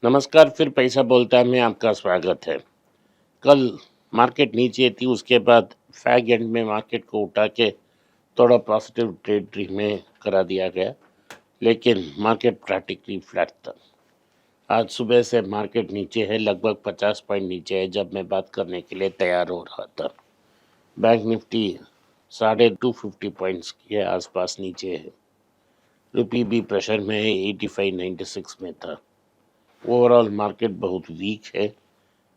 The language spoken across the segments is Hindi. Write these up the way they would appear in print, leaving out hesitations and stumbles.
नमस्कार, फिर पैसा बोलता में आपका स्वागत है। कल मार्केट नीचे थी, उसके बाद फैग एंड में मार्केट को उठा के थोड़ा पॉजिटिव टेरिटरी में करा दिया गया, लेकिन मार्केट प्रैक्टिकली फ्लैट था। आज सुबह से मार्केट नीचे है, लगभग 50 पॉइंट नीचे है जब मैं बात करने के लिए तैयार हो रहा था। बैंक निफ्टी 250 पॉइंट्स के आसपास नीचे है। रुपी भी प्रेशर में है, 85.96 में था। ओवरऑल मार्केट बहुत वीक है,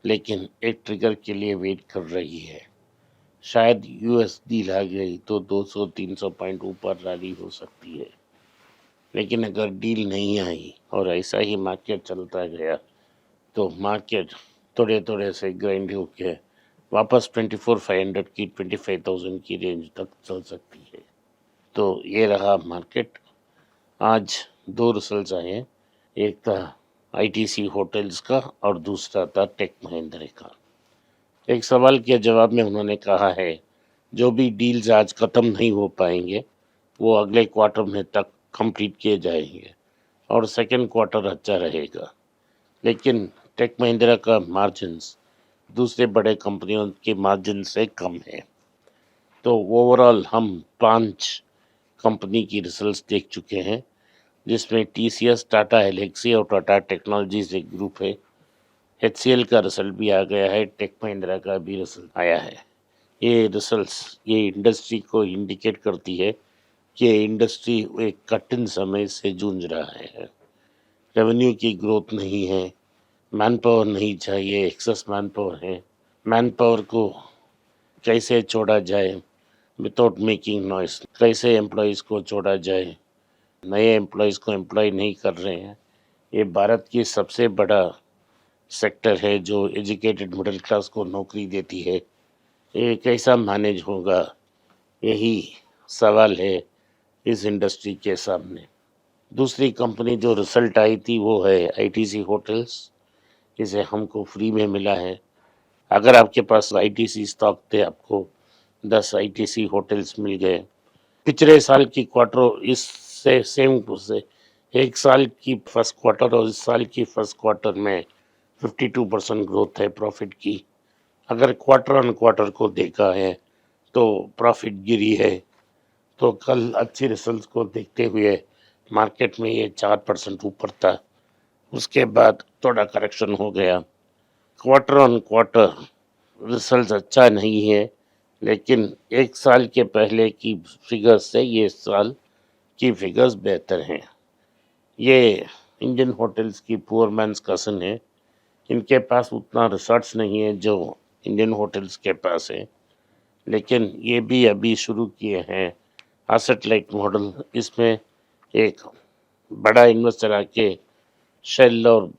लेकिन एक ट्रिगर के लिए वेट कर रही है। शायद यूएस डील आ गई तो 200-300 पॉइंट ऊपर रैली हो सकती है, लेकिन अगर डील नहीं आई और ऐसा ही मार्केट चलता गया तो मार्केट थोड़े थोड़े से ग्राइंड होके वापस 24,500 की 25,000 की रेंज तक चल सकती है। तो ये रहा मार्केट। आज दो रिजल्ट्स आए हैं, एक था आईटीसी होटल्स का और दूसरा था टेक महिंद्रा का। एक सवाल के जवाब में उन्होंने कहा है, जो भी डील्स आज ख़त्म नहीं हो पाएंगे वो अगले क्वार्टर में तक कंप्लीट किए जाएंगे और सेकंड क्वार्टर अच्छा रहेगा। लेकिन टेक महिंद्रा का मार्जिन्स दूसरे बड़े कंपनियों के मार्जिन से कम है। तो ओवरऑल हम 5 कंपनी की रिजल्ट्स देख चुके हैं, जिसमें टीसीएस, टाटा एल्क्सी और टाटा टेक्नोलॉजीज एक ग्रुप है। एचसीएल का रिजल्ट भी आ गया है, टेक महिंद्रा का भी रिजल्ट आया है। ये रिजल्ट्स ये इंडस्ट्री को इंडिकेट करती है कि इंडस्ट्री एक कठिन समय से जूझ रहा है। रेवेन्यू की ग्रोथ नहीं है, मैन पावर नहीं चाहिए, एक्सेस मैन पावर है। मैन पावर को कैसे छोड़ा जाए विदाउट मेकिंग नॉइस, कैसे एम्प्लॉयज़ को छोड़ा जाए, नए एम्प्लॉयज़ को एम्प्लॉय नहीं कर रहे हैं। ये भारत की सबसे बड़ा सेक्टर है जो एजुकेटेड मिडिल क्लास को नौकरी देती है। ये कैसा मैनेज होगा, यही सवाल है इस इंडस्ट्री के सामने। दूसरी कंपनी जो रिजल्ट आई थी वो है आईटीसी होटल्स। इसे हमको फ्री में मिला है। अगर आपके पास आईटीसी स्टॉक थे, आपको 10 आईटीसी होटल्स मिल गए। पिछले साल की क्वार्टर इससे सेम से एक साल की फर्स्ट क्वार्टर और इस साल की फर्स्ट क्वार्टर में 52% ग्रोथ है प्रॉफिट की। अगर क्वार्टर ऑन क्वार्टर को देखा है तो प्रॉफिट गिरी है। तो कल अच्छी रिजल्ट्स को देखते हुए मार्केट में ये 4% ऊपर था, उसके बाद थोड़ा करेक्शन हो गया। क्वार्टर ऑन क्वार्टर रिजल्ट अच्छा नहीं है, लेकिन एक साल के पहले की फिगर्स से ये साल की फिगर्स बेहतर हैं। ये इंडियन होटल्स की पुअर मैन्स कसन है। इनके पास उतना रिसोर्ट्स नहीं है जो इंडियन होटल्स के पास है, लेकिन ये भी अभी शुरू किए हैं एसेट लाइट मॉडल। इसमें एक बड़ा इन्वेस्टर आके शेल और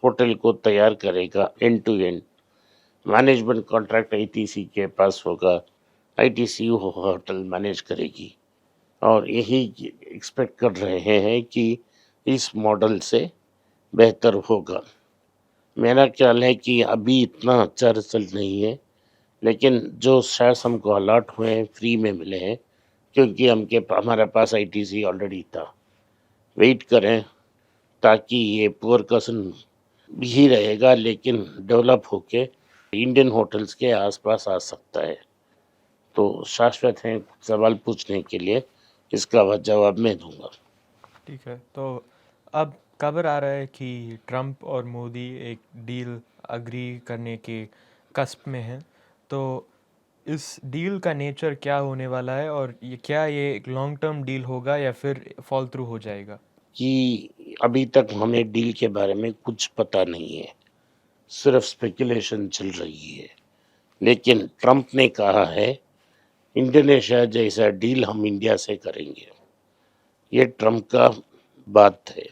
होटल को तैयार करेगा end to end. Management contract ITC के पास होगा, आईटीसी होटल मैनेज करेगी और यही एक्सपेक्ट कर रहे हैं कि इस मॉडल से बेहतर होगा। मेरा ख्याल है कि अभी इतना अच्छा रिजल्ट नहीं है, लेकिन जो शेयर्स हमको अलॉट हुए हैं फ्री में मिले हैं, क्योंकि हमारे पास आईटीसी ऑलरेडी था। वेट करें, ताकि ये पुअर कसन भी रहेगा, लेकिन डेवलप होके इंडियन होटल्स के आसपास आ सकता है। तो शाश्वत हैं सवाल पूछने के लिए, इसका जवाब मैं दूंगा। ठीक है। तो अब खबर आ रहा है कि ट्रंप और मोदी एक डील अग्री करने के कस्प में हैं। तो इस डील का नेचर क्या होने वाला है और ये एक लॉन्ग टर्म डील होगा या फिर फॉल थ्रू हो जाएगा? कि अभी तक हमें डील के बारे में कुछ पता नहीं है, सिर्फ स्पेकुलेशन चल रही है। लेकिन ट्रंप ने कहा है इंडोनेशिया जैसा डील हम इंडिया से करेंगे। ये ट्रंप का बात है।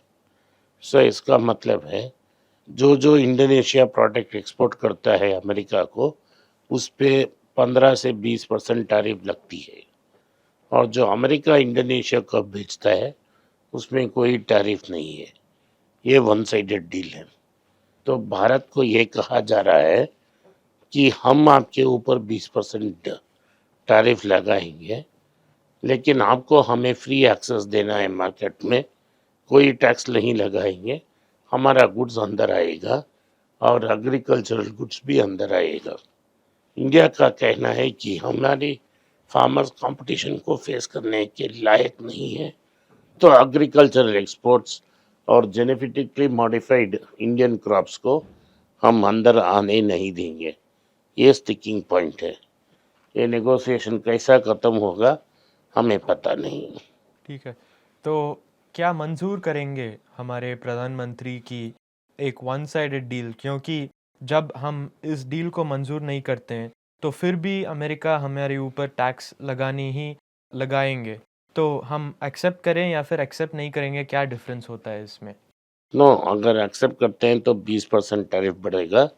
सो इसका मतलब है जो जो इंडोनेशिया प्रोडक्ट एक्सपोर्ट करता है अमेरिका को, उस पे 15 से 20% टैरिफ लगती है, और जो अमेरिका इंडोनेशिया को बेचता है उसमें कोई टैरिफ नहीं है। ये वन साइडेड डील है। तो भारत को ये कहा जा रहा है कि हम आपके ऊपर 20% टैरिफ लगाएंगे, लेकिन आपको हमें फ्री एक्सेस देना है मार्केट में, कोई टैक्स नहीं लगाएंगे, हमारा गुड्स अंदर आएगा और एग्रीकल्चरल गुड्स भी अंदर आएगा। इंडिया का कहना है कि हमारे फार्मर्स कंपटीशन को फेस करने के लायक नहीं है, तो एग्रीकल्चरल एक्सपोर्ट्स और जेनेटिकली मॉडिफाइड इंडियन क्रॉप्स को हम अंदर आने नहीं देंगे। ये स्टिकिंग पॉइंट है। ये नेगोशिएशन कैसा खत्म होगा हमें पता नहीं। ठीक है, तो क्या मंजूर करेंगे हमारे प्रधानमंत्री की एक वन साइडेड डील? क्योंकि जब हम इस डील को मंजूर नहीं करते हैं तो फिर भी अमेरिका हमारे ऊपर टैक्स लगानी ही लगाएंगे, तो हम एक्सेप्ट करें या फिर एक्सेप्ट नहीं करेंगे? क्या डिफरेंस होता है इसमें? नो, अगर एक्सेप्ट करते हैं तो 20% टैरिफ बढ़ेगा।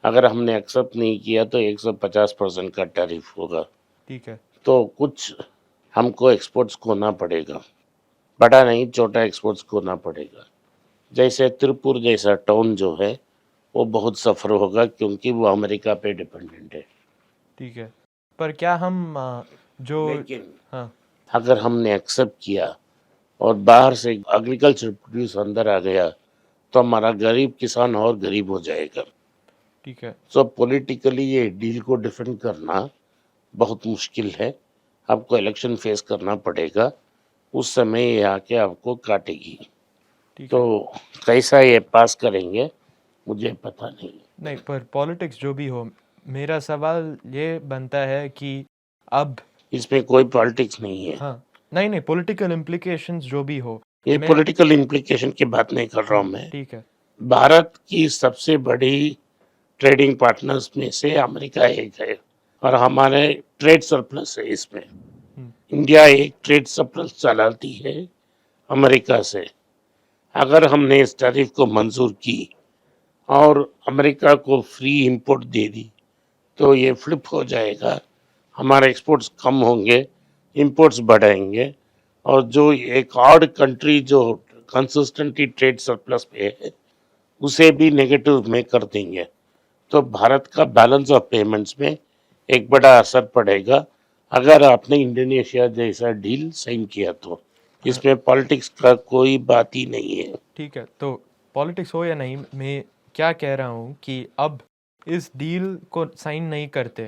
अगर हमने एक्सेप्ट नहीं किया तो 150% का टैरिफ होगा। ठीक है। तो कुछ हमको एक्सपोर्ट्स खोना पड़ेगा, बड़ा नहीं छोटा एक्सपोर्ट्स खोना पड़ेगा। जैसे तिरुपुर जैसा टाउन जो है वो बहुत सफ़र होगा क्योंकि वो अमेरिका पे डिपेंडेंट है। ठीक है, पर क्या हम जो लेकिन हाँ अगर हमने एक्सेप्ट किया और बाहर से एग्रीकल्चर प्रोड्यूस अंदर आ गया तो हमारा गरीब किसान और गरीब हो जाएगा। ठीक है। सो पॉलिटिकली ये डील को डिफेंड करना बहुत मुश्किल है। आपको इलेक्शन फेस करना पड़ेगा, उस समय ये आके आपको काटेगी। ठीक तो है। कैसा ये पास करेंगे मुझे पता नहीं। नहीं, पर पॉलिटिक्स जो भी हो, मेरा सवाल ये बनता है कि अब इसमें कोई पॉलिटिक्स नहीं है। हाँ, नहीं नहीं, पॉलिटिकल इम्प्लीकेशंस जो भी हो, ये मैं पॉलिटिकल इम्प्लीकेशन की बात नहीं कर रहा हूँ मैं। ठीक है। भारत की सबसे बड़ी ट्रेडिंग पार्टनर्स में से अमेरिका एक है और हमारे ट्रेड सरप्लस है इसमें। हम्म, इंडिया एक ट्रेड सरप्लस चलाती है अमेरिका से। अगर हमने इस टैरिफ को मंजूर की और अमेरिका को फ्री इंपोर्ट दे दी तो ये फ्लिप हो जाएगा। हमारे एक्सपोर्ट्स कम होंगे, इंपोर्ट्स बढ़ाएंगे और जो एक ऑड कंट्री जो कंसिस्टेंटली ट्रेड सरप्लस पे है उसे भी नेगेटिव में कर देंगे। तो भारत का बैलेंस ऑफ पेमेंट्स में एक बड़ा असर पड़ेगा अगर आपने इंडोनेशिया जैसा डील साइन किया तो। हाँ, इसमें पॉलिटिक्स का कोई बात ही नहीं है। ठीक है, तो पॉलिटिक्स हो या नहीं, मैं क्या कह रहा हूँ कि अब इस डील को साइन नहीं करते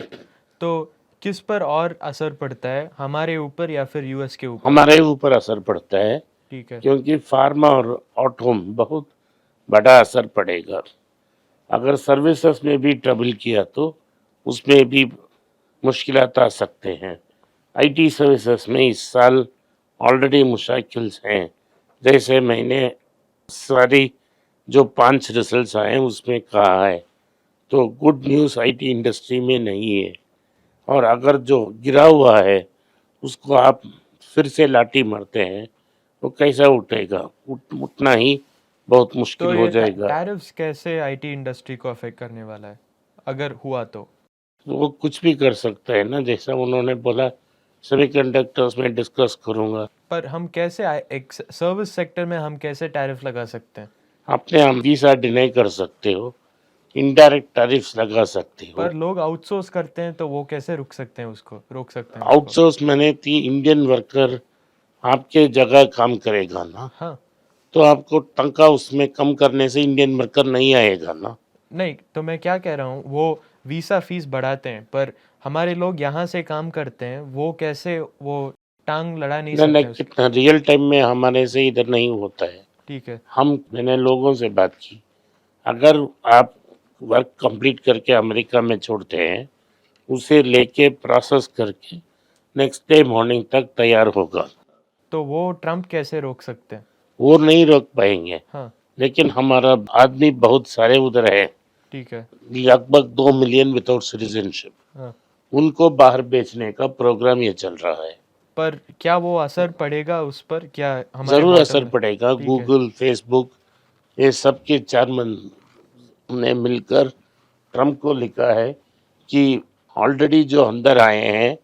तो किस पर और असर पड़ता है, हमारे ऊपर या फिर यूएस के ऊपर? हमारे ऊपर असर पड़ता है ठीक है। क्योंकि फार्मा और ऑटो में बहुत बड़ा असर पड़ेगा। अगर सर्विसेज में भी ट्रबल किया तो उसमें भी मुश्किलात आ सकते हैं। आईटी सर्विसेज में इस साल ऑलरेडी मुश्किल हैं। जैसे मैंने सारी जो 5 रिजल्ट्स आए हैं उसमें कहा है, तो गुड न्यूज़ आईटी इंडस्ट्री में नहीं है। और अगर जो गिरा हुआ है उसको आप फिर से लाठी मारते हैं तो कैसा उठेगा? उठना ही बहुत तो मुश्किल हो ये जाएगा। टैरिफ्स कैसे आईटी इंडस्ट्री को अफेक्ट करने वाला है अगर हुआ तो? वो कुछ भी कर सकता है ना, जैसा उन्होंने बोला सेमीकंडक्टर्स में डिस्कस करूंगा। पर हम कैसे एक सर्विस सेक्टर में हम कैसे टैरिफ लगा सकते हैं? अपने हम वीसा डिनाई कर सकते हो, इनडायरेक्ट टैरिफ्स लगा सकते हो। पर लोग आउटसोर्स करते हैं तो वो कैसे रुक सकते हैं उसको, रोक सकते हैं उसको? आउटसोर्स मैंने थी इंडियन वर्कर आपके जगह काम करेगा ना, हाँ। तो आपको टंका उसमें कम करने से इंडियन वर्कर नहीं आएगा ना। नहीं, तो मैं क्या कह रहा हूँ, वो वीसा फीस बढ़ाते हैं पर हमारे लोग यहाँ से काम करते हैं, वो कैसे वो टांग लड़ा नहीं ना सकते उसकी? कितना रियल टाइम में हमारे से इधर नहीं होता है। ठीक है। मैंने लोगों से बात की, अगर आप वर्क कंप्लीट करके अमेरिका में छोड़ते हैं उसे लेके प्रोसेस करके नेक्स्ट डे मॉर्निंग तक तैयार होगा। तो वो ट्रम्प कैसे रोक सकते हैं? वो नहीं रोक पाएंगे, हाँ। लेकिन हमारा आदमी बहुत सारे उधर है, ठीक है। लगभग 2 मिलियन विदाउट सिटीजनशिप। हाँ, उनको बाहर बेचने का प्रोग्राम ये चल रहा है। पर क्या वो असर पड़ेगा उस पर, क्या हमारे जरूर बॉटम असर में? पड़ेगा। ठीक है। गूगल, फेसबुक, ये सब के चेयरमैन ने मिलकर ट्रम्प को लिखा है कि ऑलरेडी जो अंदर आए हैं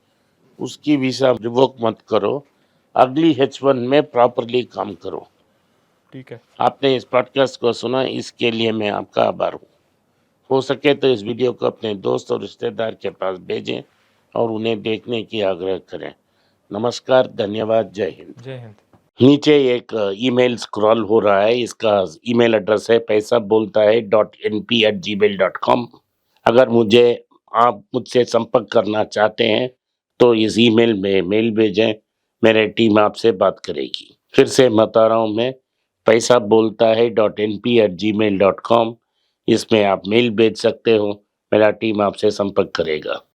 उसकी वीसा रिवोक मत करो, अगली H1 में प्रॉपरली काम करो। ठीक है। आपने इस पॉडकास्ट को सुना, इसके लिए मैं आपका आभार हूँ। हो सके तो इस वीडियो को अपने दोस्त और रिश्तेदार के पास भेजें और उन्हें देखने की आग्रह करें। नमस्कार, धन्यवाद, जय हिंद। जय हिंद। नीचे एक ईमेल स्क्रॉल हो रहा है, इसका ईमेल एड्रेस है पैसा बोलता है .np@gmail.com। अगर आप मुझसे संपर्क करना चाहते हैं तो इस ईमेल में मेल भेजें, मेरी टीम आपसे बात करेगी। फिर से बता रहा हूँ मैं, पैसा बोलता है .np@gmail.com। इसमें आप मेल भेज सकते हो, मेरा टीम आपसे संपर्क करेगा।